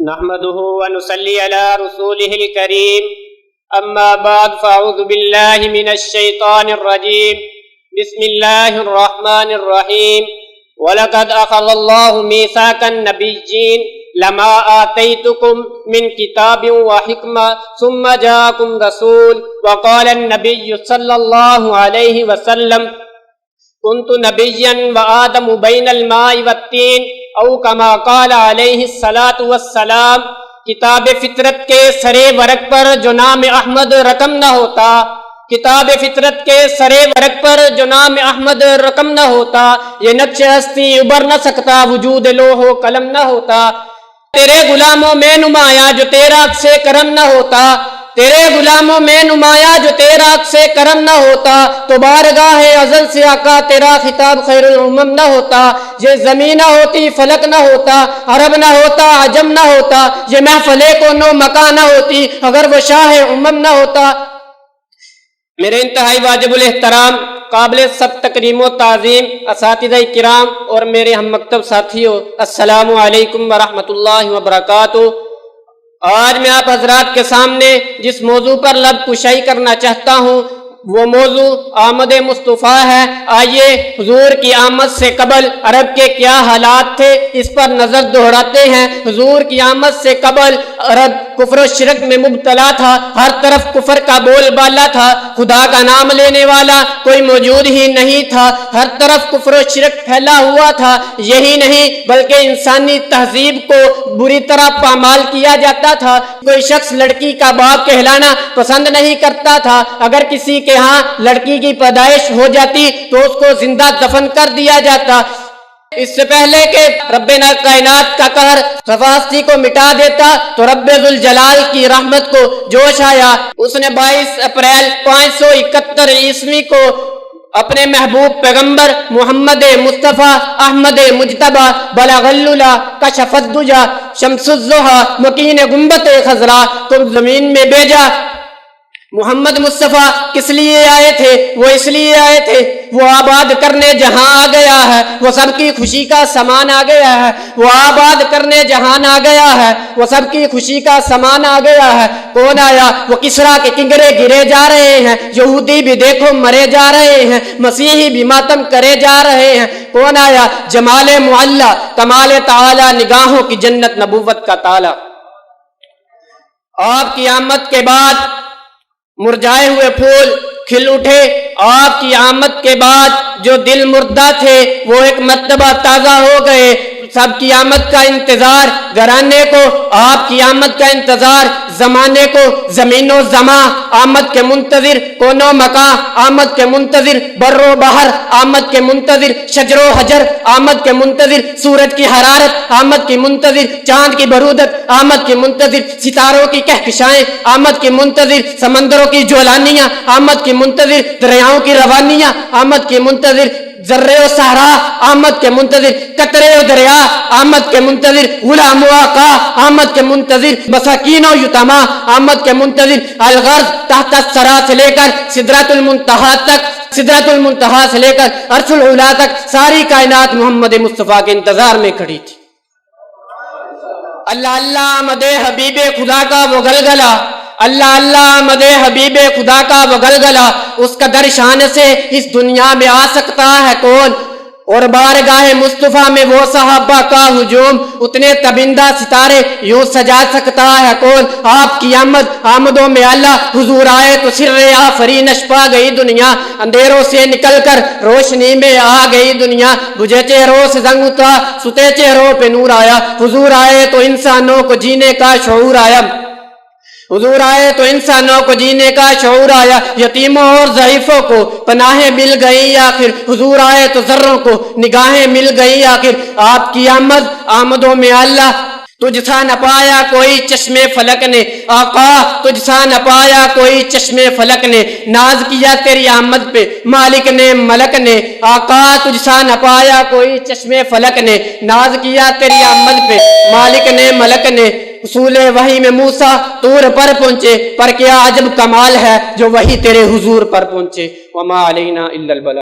نحمده ونصلي على رسوله الكريم اما بعد فاعوذ بالله من الشيطان الرجيم بسم الله الرحمن الرحيم ولقد اخذ الله ميثاق النبيين لما آتيتكم من كتاب وحكمة ثم جاءكم رسول وقال النبي صلى الله عليه وسلم كنت نبيا وآدم بين الماء والتين او کما قال علیہ الصلاۃ والسلام۔ کتاب فطرت کے سرے ورق پر جو نام احمد رقم نہ ہوتا، کتاب فطرت کے سرے ورق پر جو نام احمد رقم نہ ہوتا، یہ نقش ہستی ابھر نہ سکتا وجود لوح و قلم نہ ہوتا۔ تیرے غلاموں میں نمایاں جو تیرا عکس کرم نہ ہوتا، تیرے غلاموں میں نمایاں جو تیرا عکس کرم نہ ہوتا، تو بارگاہ ازل سے آقا تیرا خطاب خیر الامم نہ ہوتا۔ یہ زمین نہ ہوتی فلک نہ ہوتا، عرب نہ ہوتا عجم نہ ہوتا، یہ محفل کونو مکان نہ ہوتی اگر وہ شاہ امم نہ ہوتا۔ میرے انتہائی واجب الاحترام قابل سب تکریم و تعظیم اساتذہ کرام اور میرے ہم مکتب ساتھیوں، السلام علیکم ورحمۃ اللہ وبرکاتہ۔ آج میں آپ حضرات کے سامنے جس موضوع پر لب کشائی کرنا چاہتا ہوں وہ موضوع آمد مصطفیٰ ہے۔ آئیے حضور کی آمد سے قبل عرب کے کیا حالات تھے اس پر نظر دہراتے ہیں۔ حضور کی آمد سے قبل عرب کفر و شرک میں مبتلا تھا، ہر طرف کفر کا بول بالا تھا، خدا کا نام لینے والا کوئی موجود ہی نہیں تھا، ہر طرف کفر و شرک پھیلا ہوا تھا۔ یہی نہیں بلکہ انسانی تہذیب کو بری طرح پامال کیا جاتا تھا۔ کوئی شخص لڑکی کا باپ کہلانا پسند نہیں کرتا تھا، اگر کسی کے ہاں لڑکی کی پیدائش ہو جاتی تو اس کو زندہ دفن کر دیا جاتا۔ اس سے پہلے کہ رب کائنات کا قہر صفاستی کو مٹا دیتا تو رب ذوالجلال کی رحمت کو جوش آیا۔ اس نے 22 اپریل 571 عیسوی کو اپنے محبوب پیغمبر محمد مصطفیٰ احمد مجتبی بلغ العلا کشف الدجی شمس الضحی مکین گنبد خضرا کو زمین میں بھیجا۔ محمد مصطفیٰ کس لیے آئے تھے؟ وہ اس لیے آئے تھے وہ آباد کرنے جہاں آ گیا ہے، وہ سب کی خوشی کا سامان آ گیا ہے۔ وہ آباد کرنے جہان آ گیا ہے، وہ سب کی خوشی کا سامان آ گیا ہے۔ کون آیا؟ وہ کسریٰ کے کنگرے گرے جا رہے ہیں، یہودی بھی دیکھو مرے جا رہے ہیں، مسیحی بھی ماتم کرے جا رہے ہیں۔ کون آیا؟ جمال معلی، کمال تعالی، نگاہوں کی جنت، نبوت کا تالا۔ آپ کی آمد کے بعد مرجھائے ہوئے پھول کھل اٹھے، آپ کی آمد کے بعد جو دل مردہ تھے وہ ایک مرتبہ تازہ ہو گئے۔ سب کی آمد کا انتظار گھرانے کو، آپ کی آمد کا انتظار زمانے کو، زمین و زمان آمد کے منتظر، کون و مکان آمد کے منتظر، بر و بحر آمد کے منتظر، شجر و حجر آمد کے منتظر، سورج کی حرارت آمد کی منتظر، چاند کی برودت آمد کی منتظر، ستاروں کی کہکشائیں آمد کی منتظر، سمندروں کی جولانیاں آمد کی منتظر، دریاؤں کی روانیاں آمد کی منتظر، ذرے و صحرا آمد کے منتظر، قطرے و دریا آمد کے منتظر، غلام و آقا آمد کے منتظر، مساکین و یتاما آمد کے منتظر، الغرض تحت الثری سے لے کر سدرۃ المنتہا تک، سدرۃ المنتہا سے لے کر عرش العلا تک ساری کائنات محمد مصطفیٰ کے انتظار میں کھڑی تھی۔ اللہ اللہ آمد حبیب خدا کا وہ گلگلا، اللہ اللہ آمد حبیب خدا کا وہ گلگلا، اس کا درشان سے اس دنیا میں آ سکتا ہے کون؟ اور بارگاہ مصطفیٰ میں وہ صحابہ کا ہجوم، اتنے تبندہ ستارے یوں سجا سکتا ہے کون؟ آپ کی آمدوں میں اللہ حضور آئے تو سر آفرینش پا گئی دنیا، اندھیروں سے نکل کر روشنی میں آ گئی دنیا، بجھے چہروں سے زنگ اٹھا ستے چہروں پہ نور آیا، حضور آئے تو انسانوں کو جینے کا شعور آیا، حضور آئے تو انسانوں کو جینے کا شعور آیا، یتیموں اور ضعیفوں کو پناہیں مل گئی آخر، حضور آئے تو ذروں کو نگاہیں مل گئی آخر۔ آپ کی آمدوں میں اللہ تجھ سا نہ پایا کوئی چشم فلک نے، آقا تجھ سا نہ پایا کوئی چشم فلک نے، ناز کیا تیری آمد پہ مالک نے ملک نے، آقا تجھ سا نہ پایا کوئی چشم فلک نے، ناز کیا تیری آمد پہ مالک نے ملک نے۔ اصول وحی میں موسیٰ طور پر پہنچے، پر کیا عجب کمال ہے جو وحی تیرے حضور پر پہنچے۔ وما علینا الا البلاغ۔